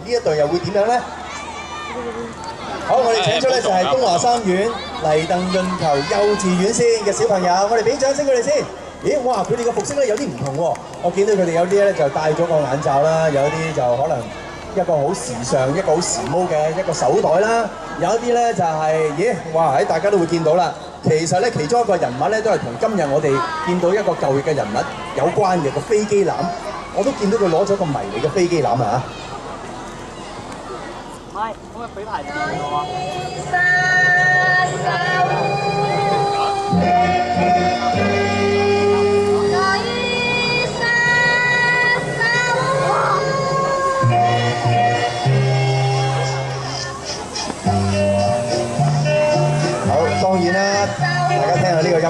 呢一隊又會點樣咧？好，我哋請出咧就係東華三院黎鄧潤球幼稚園先嘅小朋友，我哋俾掌聲佢哋先。咦，哇！佢哋嘅服飾咧有啲唔同喎，我見到佢哋有啲咧就戴咗個眼罩啦，有啲就可能一個好時尚、一個好時髦嘅一個手袋啦，有一啲咧就係、咦，哇！喺大家都會見到啦。其實咧，其中一個人物咧都係同今日我哋見到一個舊日嘅人物有關嘅個飛機欖，我都見到佢攞咗個迷你嘅飛機欖啊！係，咁啊俾牌子我啊！好，當然啦，大家聽下呢個音樂。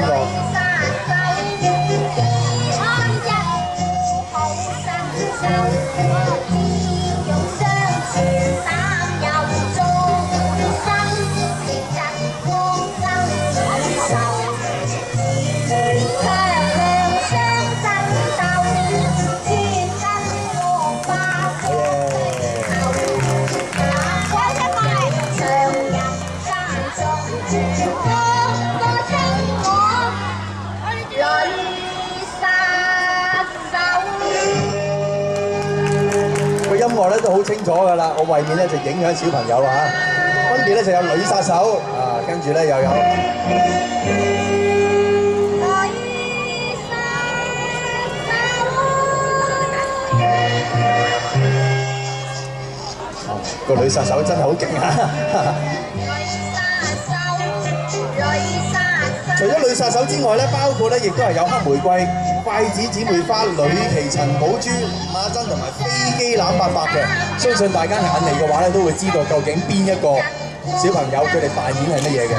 音樂咧都好清楚㗎啦，我為免咧就影響小朋友啊，分別咧就有女殺手啊，跟住咧又有個女殺手真係好勁啊！除咗女殺手之外咧，包括咧亦都係有黑玫瑰、筷子姊妹花、呂奇、陳寶珠、馬珍同埋飛機欖伯伯嘅，相信大家眼嚟嘅話咧，都會知道究竟邊一個小朋友佢哋扮演係乜嘢嘅。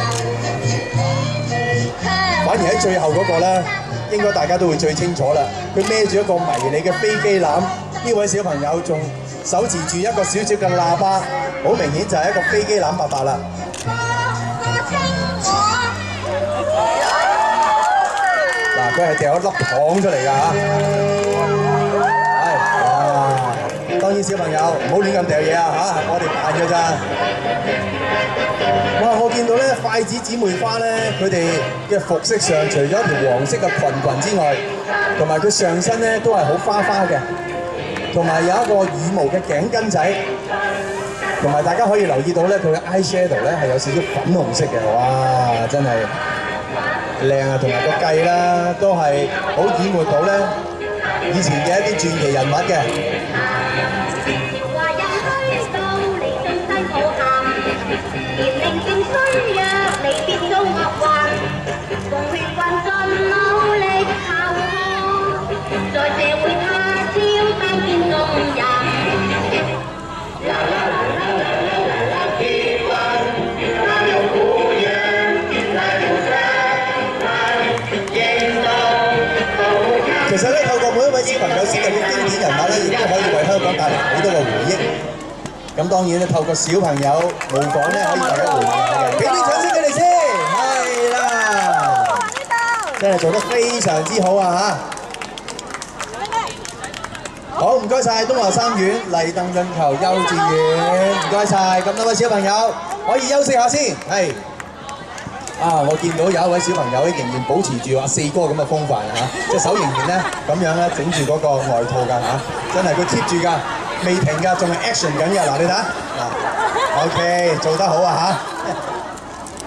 反而喺最後嗰個咧，應該大家都會最清楚啦。佢孭住一個迷你嘅飛機欖，呢位小朋友仲手持住一個小小嘅喇叭，好明顯就係一個飛機欖伯伯啦。嗱，佢係掉一粒糖出嚟㗎嚇，係哇！當然小朋友唔好亂咁掉嘢啊嚇，我哋扮㗎咋。哇！我見到咧筷子姊妹花咧，佢哋嘅服飾上除咗條黃色嘅裙之外，同埋佢上身咧都係好花花嘅，同埋有一個羽毛嘅頸巾仔，同埋大家可以留意到咧，佢嘅 eye shadow 咧係有少少粉紅色嘅，哇！真係〜靚啊，同埋個計啦，都係好演活到咧以前嘅一啲傳奇人物嘅。其實咧，透過每一位小朋友飾入嘅經典人物咧，亦都可以為香港帶嚟好多嘅回憶。咁當然咧，透過小朋友模仿咧，可以大家回憶嘅。俾啲掌聲佢哋先，係啦，真係做得非常之好啊嚇！好，唔該晒東華三院黎鄧潤球幼稚園，唔該晒咁多位小朋友，可以休息下先，係。啊！我見到有一位小朋友咧，仍然保持住阿四哥咁嘅風範嚇，隻手仍然咧咁樣咧整住嗰個外套㗎嚇，真係佢 keep 住㗎，未停㗎，仲係 action 緊㗎。嗱，你睇下，嗱 ，OK， 做得好啊嚇！